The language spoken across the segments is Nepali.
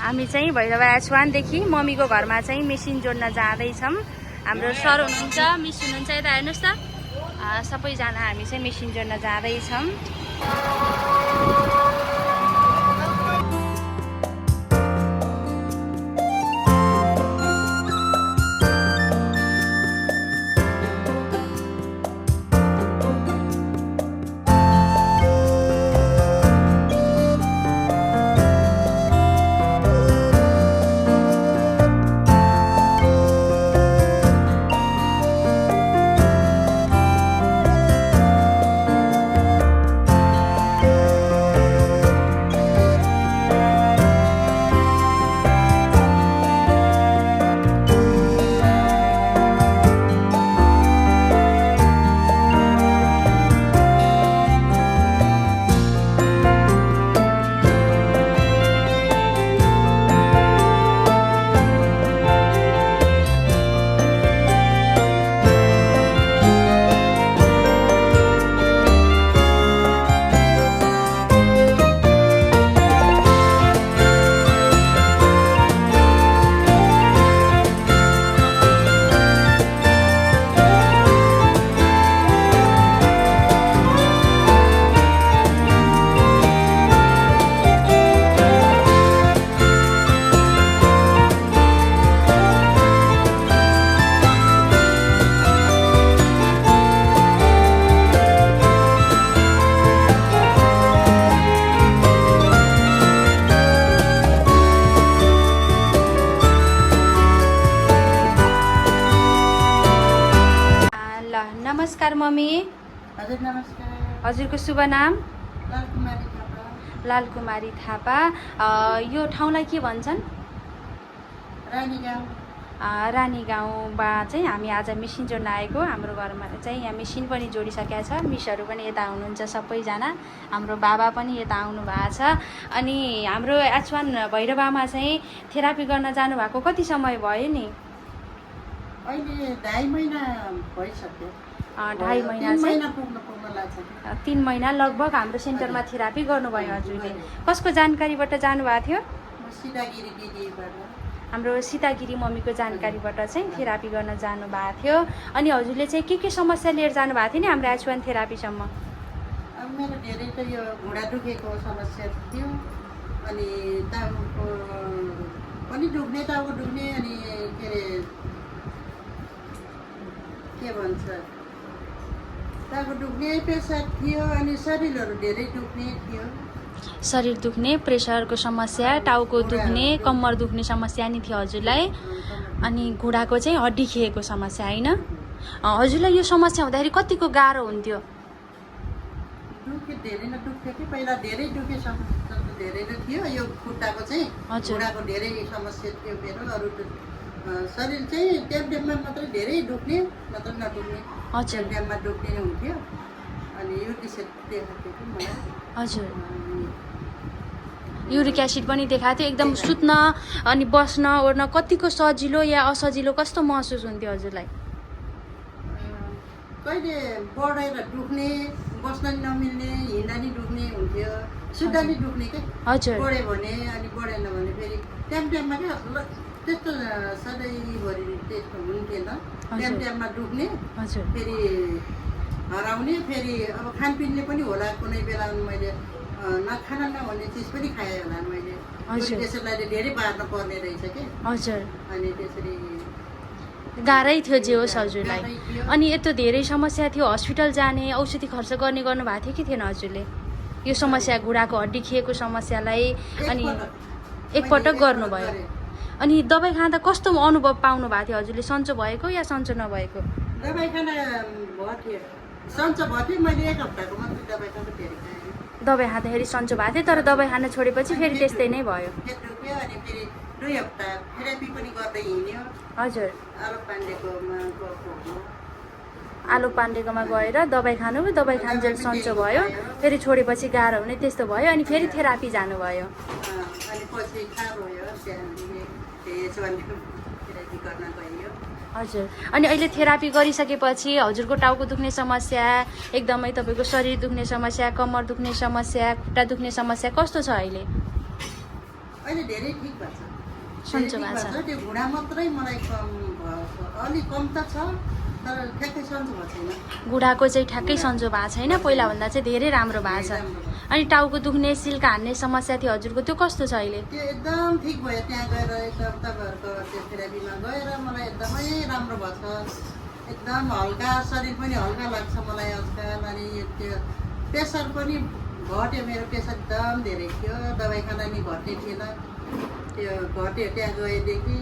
हामी चाहिँ भैरवा एच1देखि मम्मीको घरमा चाहिँ मेसिन जोड्न जाँदैछौँ। हाम्रो सर हुनुहुन्छ, मिस हुनुहुन्छ, यता हेर्नुहोस् त। सबैजना हामी चाहिँ मेसिन जोड्न जाँदैछौँ। नमस्कार मम्मी। हजुर नमस्कार। हजुरको शुभ नाम? लालकुमारी थापा। लालकुमारी थापा। यो ठाउँलाई के भन्छन्? रानीगाउँ। रानीगाउँमा चाहिँ हामी आज मेसिन जोड्न आएको। हाम्रो घरमा चाहिँ यहाँ मेसिन पनि जोडिसकेको छ। मिसहरू पनि यता हुनुहुन्छ सबैजना। हाम्रो बाबा पनि यता आउनु भएको छ। अनि हाम्रो एच1 भैरवामा चाहिँ थेरापी गर्न जानुभएको कति समय भयो नि? अहिले 2.5 महिना भइसक्यो। 2.5 महिना चाहिँ 3 महिना लगभग हाम्रो सेन्टरमा थेरापी गर्नुभयो हजुरले। कसको जानकारीबाट जानुभएको थियो? सीतागिरी दिदीबाट। हाम्रो सीतागिरी मम्मीको जानकारीबाट चाहिँ थेरापी गर्न जानुभएको थियो। अनि हजुरले चाहिँ के समस्या लिएर जानुभएको थियो नि हाम्रो एच1 थेरापीसम्म? अब मेरो धेरै त यो घुँडा दुखेको समस्या थियो। अनि टाउको पनि दुख्ने, टाउको दुख्ने, अनि के भन्छ टाउको दुख्ने, प्रेसर थियो, अनि शरीरहरू धेरै दुख्ने थियो। शरीर दुख्ने, प्रेसरको समस्या, टाउको दुख्ने, कम्मर दुख्ने समस्या नि थियो हजुरलाई। अनि घुँडाको चाहिँ हड्डी खिएको समस्या होइन? हजुरलाई यो समस्या हुँदाखेरि कतिको गाह्रो हुन्थ्यो? धेरै नै दुख्थ्यो कि पहिला, धेरै दुखे समस्या धेरै नै थियो। यो खुट्टाको चाहिँ घुँडाको धेरै समस्या थियो मेरो। अरू शरीर चाहिँ ट्यापमा मात्रै धेरै दुख्ने, नत्र नदुख्ने। ट्यापमा दुख्ने हुन्थ्यो। अनि युरिक एसिड देखाएको थियो मलाई। हजुर, युरिक एसिड पनि देखाएको थियो। एकदम सुत्न अनि बस्न ओर्न कतिको सजिलो या असजिलो कस्तो महसुस हुन्थ्यो हजुरलाई? कहिले बढेर दुख्ने, बस्न नमिल्ने, हिँड्न नि दुख्ने हुन्थ्यो, सुत्दा नि दुख्ने के। हजुर, बढ्यो भने अनि बढेन भने फेरि टाइममा क्या त्यस्तो सधैँभरि त्यस्तो हुन्थेन। टाइममा दुख्ने, फेरि हराउने, फेरि अब खानपिनले पनि होला। कुनै बेला मैले नखाना नहुने चिज पनि खाएँ होला मैले। त्यसलाई धेरै बार्न पर्ने रहेछ कि। हजुर, अनि त्यसरी गाह्रै थियो जे होस् हजुरलाई। अनि यत्रो धेरै समस्या थियो, हस्पिटल जाने, औषधि खर्च गर्ने गर्नुभएको थियो कि थिएन हजुरले? यो समस्या घुँडाको हड्डी खिएको समस्यालाई अनि एकपटक गर्नुभयो। अनि दबाई खाँदा कस्तो अनुभव पाउनु भएको थियो हजुरले? सन्चो भएको या सन्चो नभएको? दबाई खाना भयो थियो, सन्चो भयो थियो। मैले 1 हप्ताको मात्रै दबाई खाँदा फेरि खाएँ। दबाई खाँदाखेरि सन्चो भएको थियो, तर दबाई खान छोडेपछि फेरि त्यस्तै नै भयो। अनि फेरि 2 हप्ता थेरापी पनि गर्दै हिँड्यो। हजुर, आलोक पाण्डेकोमा गएर दबाई खानुभयो। दबाई खान्जेल सन्चो भयो, फेरि छोडेपछि गाह्रो हुने त्यस्तो भयो। अनि फेरि थेरापी जानुभयो। अनि पछि थाहा भयो थेरापी गर्न गइयो। हजुर, अनि अहिले थेरापी गरिसकेपछि हजुरको टाउको दुख्ने समस्या, एकदमै तपाईँको शरीर दुख्ने समस्या, कम्मर दुख्ने समस्या, खुट्टा दुख्ने समस्या कस्तो छ अहिले? अहिले अहिले धेरै ठिक भएको छ, सन्चो धेरै भएको ठिक छ। त्यो घुँडा मात्रै मलाई कम भएको छ, अलिक कम त छ तर ठ्याक्कै सन्चो भएको छैन। घुँडाको चाहिँ ठ्याक्कै सन्चो भएको छैन, पहिलाभन्दा चाहिँ धेरै राम्रो भएको छ। राम्रो भयो। अनि टाउको दुख्ने सिल्का हान्ने समस्या थियो हजुरको, त्यो कस्तो छ अहिले? त्यो एकदम ठिक भयो, त्यहाँ गएर एकदम तपाईँहरूको त्यो थेरापीमा गएर मलाई एकदमै राम्रो भएको छ, एकदम हल्का, शरीर पनि हल्का लाग्छ मलाई आजकल। अनि त्यो प्रेसर पनि घट्यो, मेरो प्रेसर एकदम धेरै थियो, दबाई खाना नि घट्ने थिएन, त्यो घट्यो। त्यहाँ गएदेखि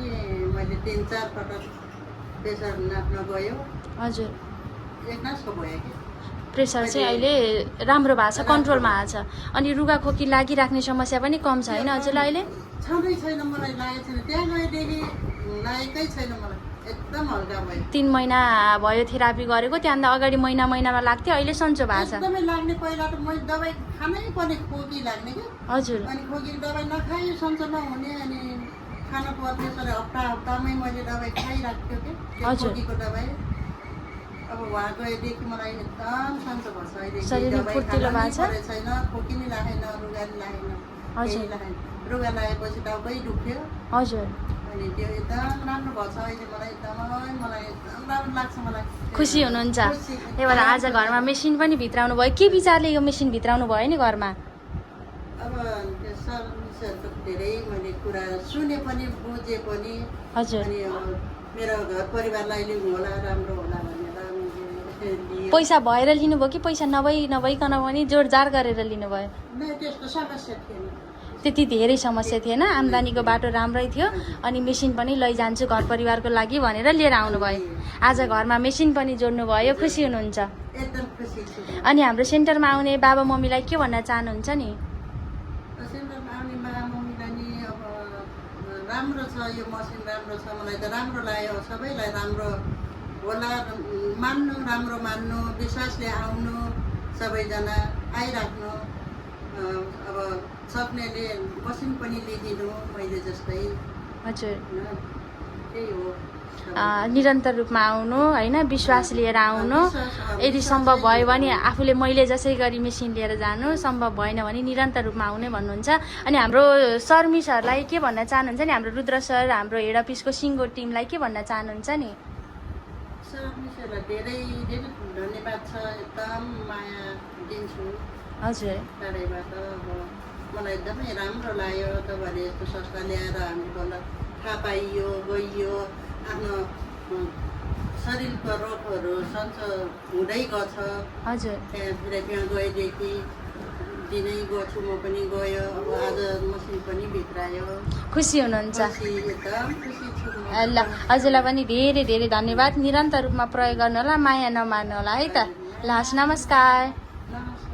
मैले 3-4 पटक प्रेसर नाप्न गयो, हजुर, एकनासको भयो कि प्रेसर चाहिँ अहिले राम्रो भएको छ, कन्ट्रोलमा आएको छ। अनि रुगाखोकी लागिराख्ने समस्या पनि कम छ होइन हजुरलाई अहिले? छँदै छैन, मलाई लागेको छैन, त्यहाँ गएदेखि लागेकै छैन मलाई, एकदम हल्का भयो। 3 महिना भयो थेरापी गरेको, त्यहाँभन्दा अगाडि महिनामा लाग्थ्यो, अहिले सन्चो भएको छ। एकदमै लाग्ने, पहिला त मैले दबाई खानै पर्ने, खोकी लाग्ने कि, हजुर, अनि खोकी दबाई नखाइ सन्चो नहुने, अनि खानु पर्ने, तर हप्तामै मैले दबाई खाइराख्थ्यो कि त्यो हजुर। खोकीको दबाई। अब वहाँ गएदेखि मलाई एकदम सन्चो भएको छ, अहिले शरीरमा दबाई फुर्तिलो खानै भएको छ? परेको छैन, खोकी नि लागेन, रुगा नि लागेन, हजुर। केही लागेन। रुगा लागेपछि टाउकै दुख्यो, हजुर, अनि त्यो एकदम राम्रो भएको छ अहिले मलाई, मलाई एकदम राम्रो लाग्छ मलाई। खुसी हुनुहुन्छ? खुसी, त्यही भएर आज घरमा मेसिन पनि भित्राउनु भयो, के विचारले यो मेसिन भित्राउनु भयो नि घरमा? अब त्यो सर्भिसहरूको धेरै मैले कुरा सुने पनि बुझे पनि, हजुर, अनि मेरो घर परिवारलाई होला, राम्रो होला भनेर मैले लिएँ। पैसा भएर लिनुभयो कि पैसा नभइकन पनि जोडजाड गरेर लिनुभयो? नै त्यस्तो समस्या थिएन। त्यति धेरै समस्या थिएन, आम्दानीको बाटो राम्रै थियो, अनि मेसिन पनि लैजान्छु घर परिवारको लागि भनेर लिएर आउनुभयो। आज घरमा मेसिन पनि जोड्नुभयो, खुसी हुनुहुन्छ? एकदम खुसी छु। अनि हाम्रो सेन्टरमा आउने बाबा मम्मीलाई के भन्न चाहनुहुन्छ नि? सेन्टरमा आउने मम्मीलाई नि अब राम्रो छ यो मसिन, राम्रो छ, मलाई त राम्रो लाग्यो, सबैलाई राम्रो होला, राम्रो मान्नु, विश्वासले आउनु, सबैजना आइराख्नु, अब सक्नेले मसिन पनि लिइदिनु मैले जस्तै, हजुर, होइन, त्यही हो। निरन्तर रूपमा आउनु होइन, विश्वास लिएर आउनु, यदि सम्भव भयो भने आफूले मैले जसै गरी मेसिन लिएर जानु, सम्भव भएन भने निरन्तर रूपमा आउने भन्नुहुन्छ। अनि हाम्रो सर मिसहरूलाई के भन्न चाहनुहुन्छ नि? हाम्रो रुद्र सर, हाम्रो हेड अफिसको सिङ्गो टिमलाई के भन्न चाहनुहुन्छ नि? सर मिसहरूलाई धेरै धेरै धन्यवाद छ, एकदम माया दिन्छु हजुर, टाढैबाट। अब मलाई एकदमै राम्रो लाग्यो, तपाईँहरूले यस्तो संस्था ल्याएर हामीलाई थाहा पाइयो, गइयो, आफ्नो शरीरको रोगहरू सन्चो हुँदै गछ। हजुर, त्यहाँ थेरापीमा गएदेखि दिनै गछु, म पनि गयो, अब आज मसिन पनि भित्रायो, खुसी हुनुहुन्छ? खुसी, एकदम खुसी छु म। ल, हजुरलाई पनि धेरै धेरै धन्यवाद। निरन्तर रूपमा प्रयोग गर्नु होला, माया नमार्नु होला है त। ल, हस्, नमस्कार। नमस्कार।